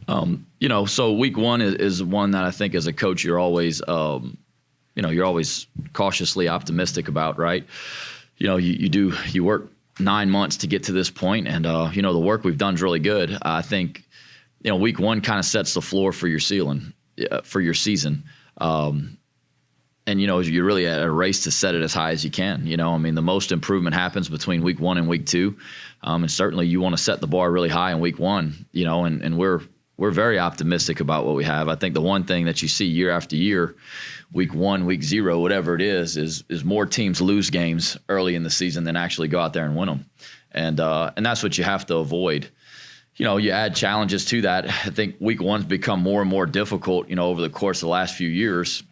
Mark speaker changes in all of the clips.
Speaker 1: So week one is one that I think as a coach you're always, you're always cautiously optimistic about, right? You work 9 months to get to this point, and the work we've done is really good. I think week one kind of sets the floor for your ceiling, for your season. And you're really at a race to set it as high as you can. The most improvement happens between week one and week two, and certainly you want to set the bar really high in week one. And we're very optimistic about what we have. I think the one thing that you see year after year, week one, week zero, whatever it is more teams lose games early in the season than actually go out there and win them, and that's what you have to avoid. You add challenges to that. I think week one's become more and more difficult. Over the course of the last few years.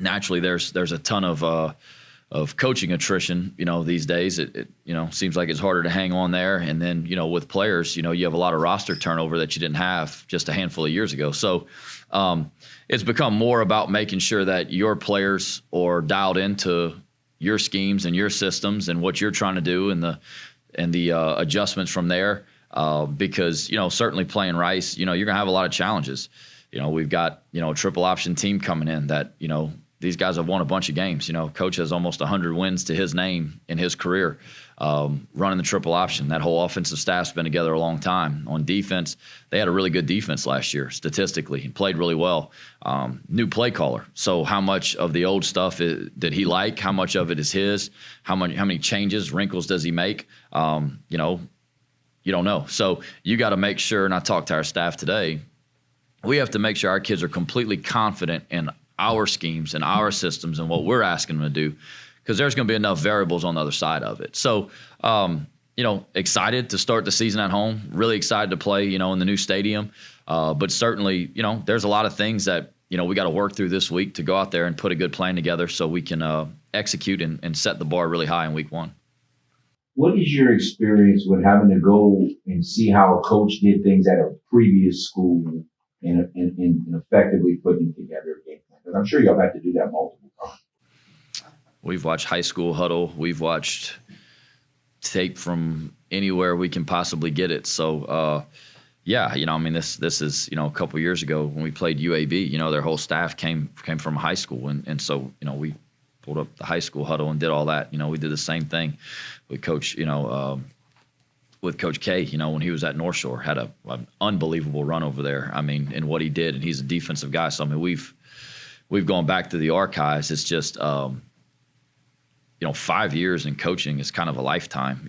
Speaker 1: Naturally, there's a ton of coaching attrition. These days it seems like it's harder to hang on there. And then with players, you have a lot of roster turnover that you didn't have just a handful of years ago. So it's become more about making sure that your players are dialed into your schemes and your systems and what you're trying to do and the adjustments from there. Because certainly playing Rice, you're gonna have a lot of challenges. We've got a triple option team coming in that these guys have won a bunch of games. Coach has almost 100 wins to his name in his career, running the triple option. That whole offensive staff's been together a long time. On defense, they had a really good defense last year statistically. He played really well. New play caller. So how much of the old stuff did he like? How much of it is his? How many changes, wrinkles does he make? You don't know. So you got to make sure, and I talked to our staff today, we have to make sure our kids are completely confident in our schemes and our systems and what we're asking them to do, because there's going to be enough variables on the other side of it. So, excited to start the season at home, really excited to play, in the new stadium. But certainly, there's a lot of things that, we got to work through this week to go out there and put a good plan together so we can execute and set the bar really high in week one.
Speaker 2: What is your experience with having to go and see how a coach did things at a previous school and effectively putting together a game plan? Because I'm sure y'all had to do that multiple times.
Speaker 1: We've watched high school huddle. We've watched tape from anywhere we can possibly get it. So, this is, a couple of years ago when we played UAB, their whole staff came from high school. And so, we pulled up the high school huddle and did all that. We did the same thing with Coach, with Coach K, when he was at North Shore, had an unbelievable run over there. And what he did, and he's a defensive guy. So, we've gone back to the archives. It's just, 5 years in coaching is kind of a lifetime,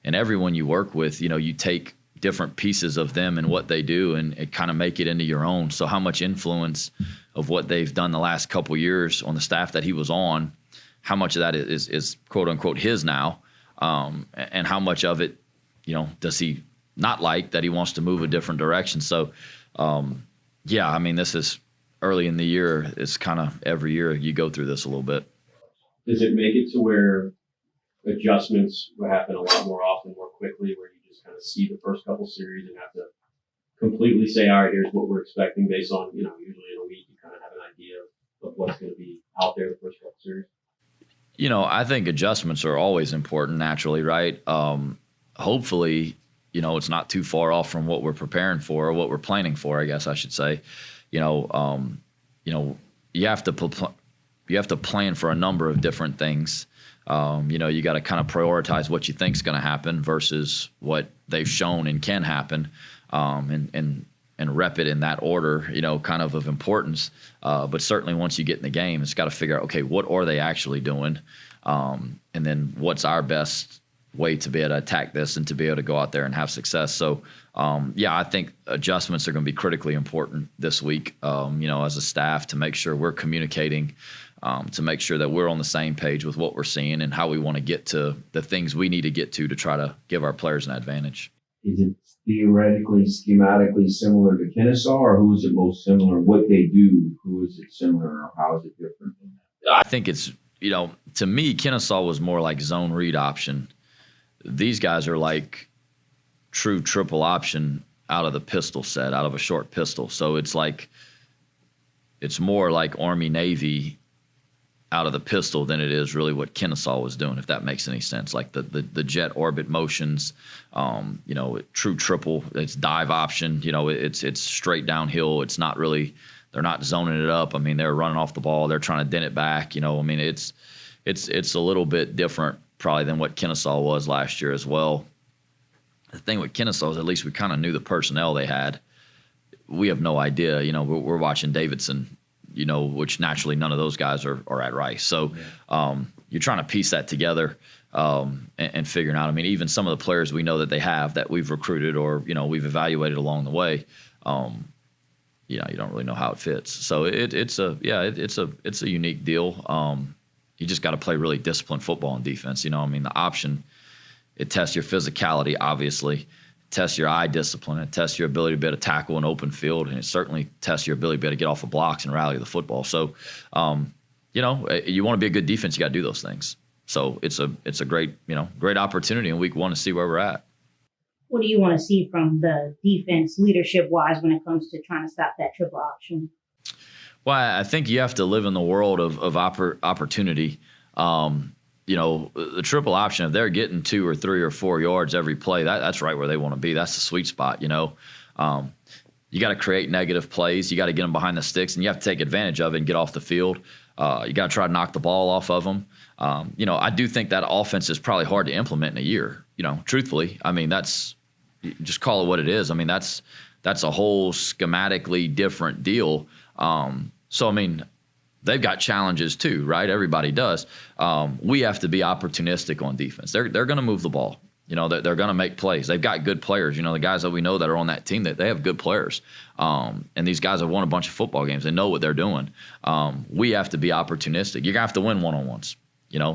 Speaker 1: and everyone you work with, you take different pieces of them and what they do and it kind of make it into your own. So how much influence of what they've done the last couple of years on the staff that he was on, how much of that is quote unquote his now, and how much of it, does he not like that he wants to move a different direction. So, this is early in the year. It's kind of every year you go through this a little bit.
Speaker 3: Does it make it to where adjustments will happen a lot more often, more quickly, where you just kind of see the first couple series and have to completely say, all right, here's what we're expecting based on, usually in a week you kind of have an idea of what's going to be out there the first couple series?
Speaker 1: I think adjustments are always important naturally, right? Hopefully, it's not too far off from what we're preparing for or what we're planning for, I guess I should say. You have to plan for a number of different things. You got to kind of prioritize what you think is going to happen versus what they've shown and can happen, and rep it in that order, kind of importance. But certainly once you get in the game, it's got to figure out, okay, what are they actually doing? And then what's our best way to be able to attack this and to be able to go out there and have success. So, I think adjustments are going to be critically important this week, as a staff, to make sure we're communicating, to make sure that we're on the same page with what we're seeing and how we want to get to the things we need to get to try to give our players an advantage.
Speaker 2: Is it theoretically, schematically similar to Kennesaw, or who is it most similar? What they do, who is it similar, or how is it different than that?
Speaker 1: I think it's, to me, Kennesaw was more like zone read option. These guys are like true triple option out of the pistol set, out of a short pistol. So it's more like Army Navy out of the pistol than it is really what Kennesaw was doing, if that makes any sense. Like the jet orbit motions, true triple, it's dive option, it's straight downhill. It's not really, they're not zoning it up. I mean, they're running off the ball. They're trying to dent it back. It's a little bit different probably than what Kennesaw was last year as well. The thing with Kennesaw is at least we kind of knew the personnel they had. We have no idea. We're watching Davidson, which naturally none of those guys are at Rice. So you're trying to piece that together and figuring out. I mean, even some of the players we know that they have that we've recruited or we've evaluated along the way. You don't really know how it fits. So it's a unique deal. You just got to play really disciplined football and defense. The option, it tests your physicality, obviously. It tests your eye discipline. It tests your ability to be able to tackle an open field, and it certainly tests your ability to be able to get off of blocks and rally the football. So, you want to be a good defense, you got to do those things. So it's a great opportunity in week 1 to see where we're at.
Speaker 4: What do you want to see from the defense leadership-wise when it comes to trying to stop that triple option?
Speaker 1: Well, I think you have to live in the world of opportunity. The triple option, if they're getting 2 or 3 or 4 yards every play, that's right where they want to be. That's the sweet spot, You got to create negative plays. You got to get them behind the sticks, and you have to take advantage of it and get off the field. You got to try to knock the ball off of them. I do think that offense is probably hard to implement in a year, truthfully. I mean, just call it what it is. I mean, that's a whole schematically different deal. So, I mean, they've got challenges too, right? Everybody does. We have to be opportunistic on defense. They're going to move the ball. They're going to make plays. They've got good players. The guys that we know that are on that team, that they have good players. And these guys have won a bunch of football games. They know what they're doing. We have to be opportunistic. You're going to have to win one-on-ones.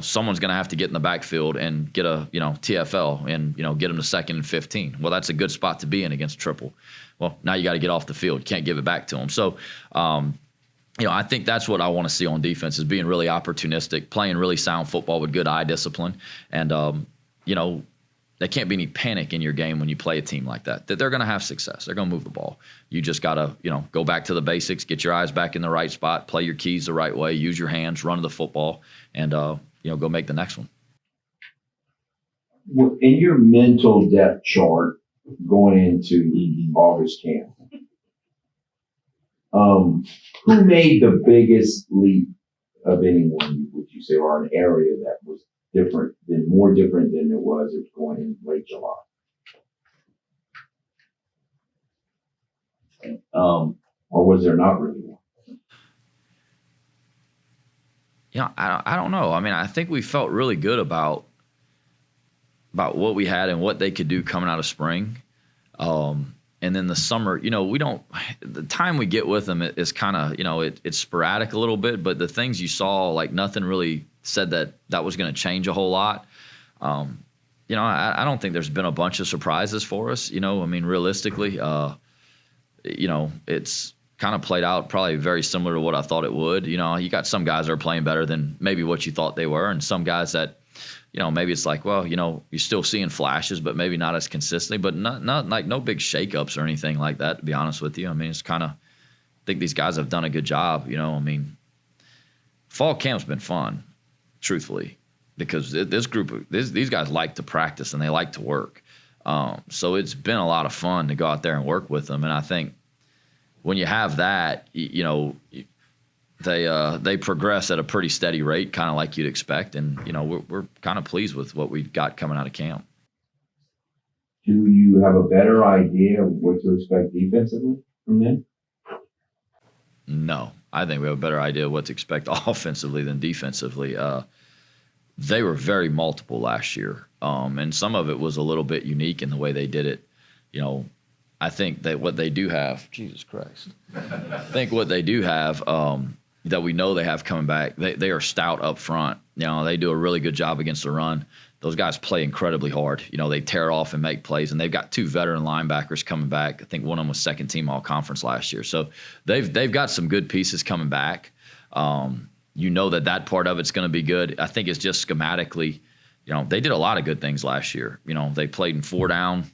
Speaker 1: Someone's going to have to get in the backfield and get a, TFL and, get them to 2nd and 15. Well, that's a good spot to be in against triple. Well, now you got to get off the field. You can't give it back to them. So, I think that's what I want to see on defense is being really opportunistic, playing really sound football with good eye discipline. And, there can't be any panic in your game when you play a team like that. That they're going to have success. They're going to move the ball. You just got to, go back to the basics, get your eyes back in the right spot, play your keys the right way, use your hands, run the football, and, go make the next one.
Speaker 2: In your mental depth chart going into August camp, who made the biggest leap of anyone, would you say, or an area that was more different than it was going in late July? Or was there not really one?
Speaker 1: I don't know. I mean, I think we felt really good about what we had and what they could do coming out of spring. And then the summer, the time we get with them is kind of, it's sporadic a little bit, but the things you saw, like nothing really said that was going to change a whole lot. I don't think there's been a bunch of surprises for us. I mean, realistically, it's kind of played out probably very similar to what I thought it would. You got some guys that are playing better than maybe what you thought they were, and some guys that, maybe it's like, well, you're still seeing flashes, but maybe not as consistently, but not like no big shakeups or anything like that, to be honest with you. I mean, it's kind of, I think these guys have done a good job. I mean, fall camp's been fun, truthfully, because these guys like to practice and they like to work. So it's been a lot of fun to go out there and work with them. And I think when you have that, they progress at a pretty steady rate, kind of like you'd expect. And, we're kind of pleased with what we've got coming out of camp.
Speaker 2: Do you have a better idea of what to expect defensively from them?
Speaker 1: No, I think we have a better idea of what to expect offensively than defensively. They were very multiple last year. And some of it was a little bit unique in the way they did it. I think that what they do have, Jesus Christ, I think what they do have, that we know they have coming back, they are stout up front. They do a really good job against the run. Those guys play incredibly hard. They tear off and make plays, and they've got 2 veteran linebackers coming back. I think one of them was 2nd team all conference last year. So they've got some good pieces coming back. That part of it's going to be good. I think it's just schematically, they did a lot of good things last year. They played in 4 down.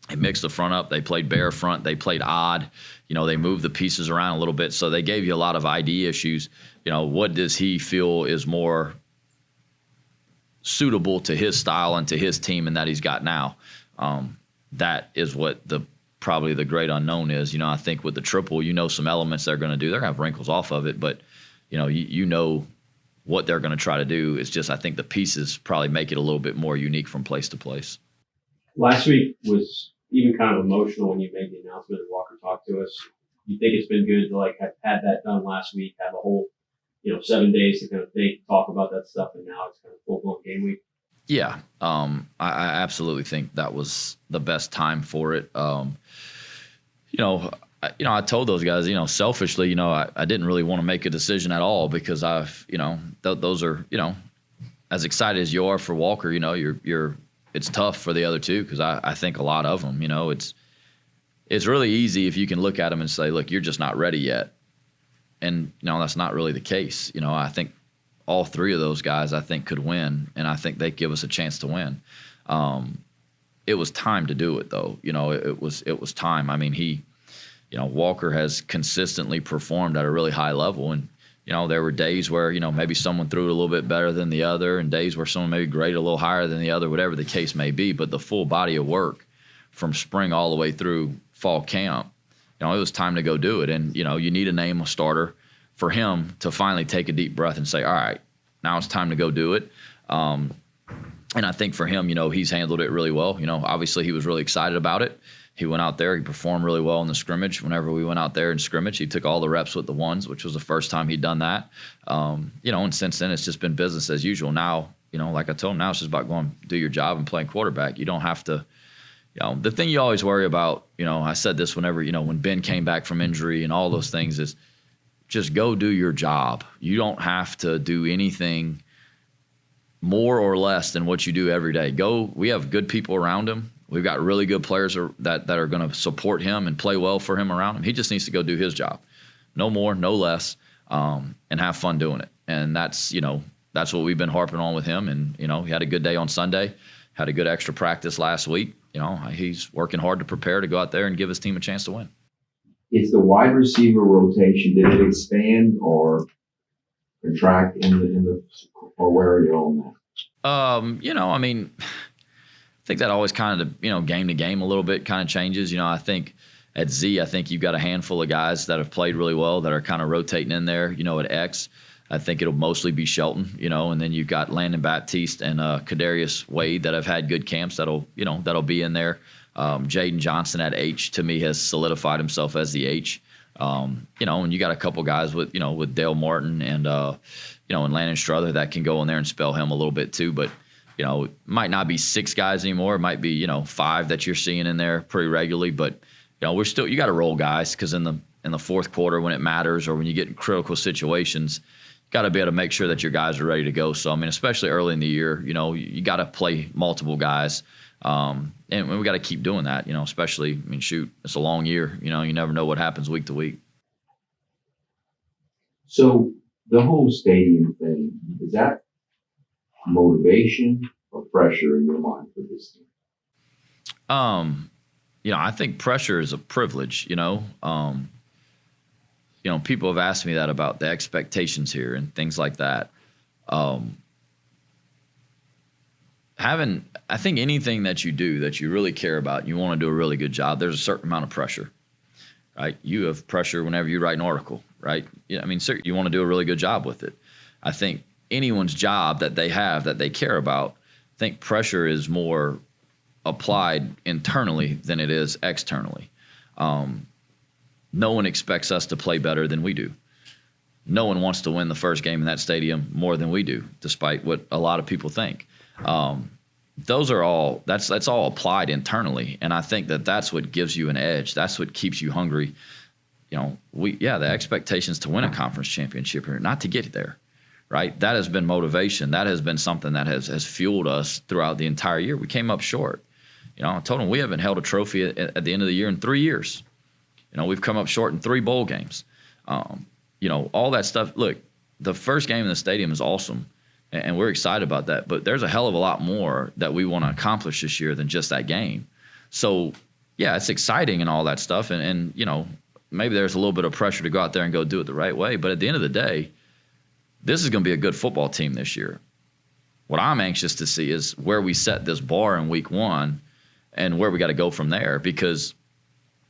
Speaker 1: They mixed the front up. They played bare front. They played odd. They moved the pieces around a little bit. So they gave you a lot of ID issues. What does he feel is more suitable to his style and to his team and that he's got now? That is what probably the great unknown is. I think with the triple, some elements they're going to do. They're going to have wrinkles off of it, but you know what they're going to try to do. It's just I think the pieces probably make it a little bit more unique from place to place.
Speaker 3: Last week was even kind of emotional when you made the announcement and Walker talked to us. You think it's been good to have had that done last week, have a whole 7 days to kind of think, talk about that stuff, and now it's kind of full-blown game week?
Speaker 1: Yeah, I absolutely think that was the best time for it. I told those guys, selfishly, I didn't really want to make a decision at all because those are, as excited as you are for Walker, it's tough for the other two because I think a lot of them, it's really easy if you can look at them and say, look, you're just not ready yet. And, that's not really the case. I think all three of those guys, I think, could win, and I think they give us a chance to win. It was time to do it, though. It was time. I mean, Walker has consistently performed at a really high level, and there were days where maybe someone threw it a little bit better than the other, and days where someone maybe graded a little higher than the other, whatever the case may be. But the full body of work from spring all the way through fall camp, it was time to go do it. And you need to name a starter for him to finally take a deep breath and say, all right, now it's time to go do it. And I think for him, he's handled it really well. Obviously he was really excited about it. He went out there, he performed really well in the scrimmage. Whenever we went out there in scrimmage, he took all the reps with the ones, which was the first time he'd done that. And since then it's just been business as usual. Now, like I told him, now it's just about going do your job and playing quarterback. You don't have to, the thing you always worry about, I said this whenever, when Ben came back from injury and all those things is, just go do your job. You don't have to do anything more or less than what you do every day. We have good people around him. We've got really good players that are going to support him and play well for him around him. He just needs to go do his job. No more, no less, and have fun doing it. And that's what we've been harping on with him. And, he had a good day on Sunday, had a good extra practice last week. He's working hard to prepare to go out there and give his team a chance to win.
Speaker 2: Is the wide receiver rotation, did it expand or contract or where are you on that?
Speaker 1: I think that always kind of, game to game a little bit kind of changes. I think at Z, you've got a handful of guys that have played really well that are kind of rotating in there. At X, I think it'll mostly be Shelton, and then you've got Landon Baptiste and Kadarius Wade that have had good camps that'll be in there. Jaden Johnson at H, to me, has solidified himself as the H. And you got a couple guys with Dale Martin and Landon Strother that can go in there and spell him a little bit too. But, it might not be 6 guys anymore. It might be, 5 that you're seeing in there pretty regularly. But, you got to roll guys because in the fourth quarter when it matters or when you get in critical situations, you got to be able to make sure that your guys are ready to go. So, especially early in the year, you got to play multiple guys. And we got to keep doing that, especially, it's a long year, you never know what happens week to week.
Speaker 2: So the whole stadium thing, is that motivation or pressure in your mind for this team?
Speaker 1: I think pressure is a privilege, people have asked me that about the expectations here and things like that. I think anything that you do that you really care about and you want to do a really good job, there's a certain amount of pressure, right? You have pressure whenever you write an article, right? Sir, you want to do a really good job with it. I think anyone's job that they have that they care about, I think pressure is more applied internally than it is externally. No one expects us to play better than we do. No one wants to win the first game in that stadium more than we do, despite what a lot of people think. Those are all that's all applied internally, and I think that's what gives you an edge. That's what keeps you hungry. The expectations to win a conference championship are not to get there, right? That has been motivation. That has been something that has fueled us throughout the entire year. We came up short. I told them we haven't held a trophy at the end of the year in 3 years. We've come up short in 3 bowl games. All that stuff. Look, the first game in the stadium is awesome. And we're excited about that. But there's a hell of a lot more that we want to accomplish this year than just that game. So yeah, it's exciting and all that stuff. And, you know, maybe there's a little bit of pressure to go out there and go do it the right way. But at the end of the day, this is going to be a good football team this year. What I'm anxious to see is where we set this bar in week 1 and where we got to go from there. Because,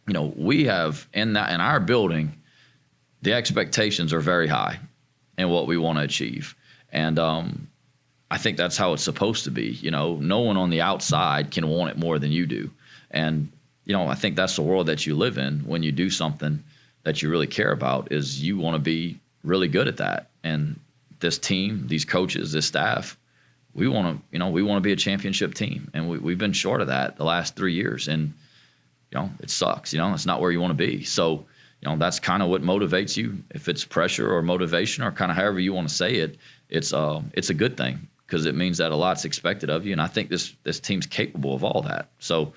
Speaker 1: you know, we have in our building, the expectations are very high in what we want to achieve. And I think that's how it's supposed to be. You know, no one on the outside can want it more than you do. And, you know, I think that's the world that you live in when you do something that you really care about, is you want to be really good at that. And this team, these coaches, this staff, we want to be a championship team. And we've been short of that the last 3 years. And, you know, it sucks. You know, it's not where you want to be. So, you know, that's kind of what motivates you. If it's pressure or motivation or kind of however you want to say it, it's a good thing, because it means that a lot's expected of you. And I think this team's capable of all that. So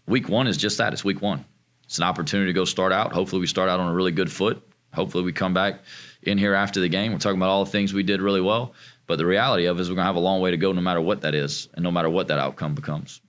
Speaker 1: week 1 is just that. It's week 1. It's an opportunity to go start out. Hopefully we start out on a really good foot. Hopefully we come back in here after the game. We're talking about all the things we did really well. But the reality of it is we're going to have a long way to go no matter what that is and no matter what that outcome becomes.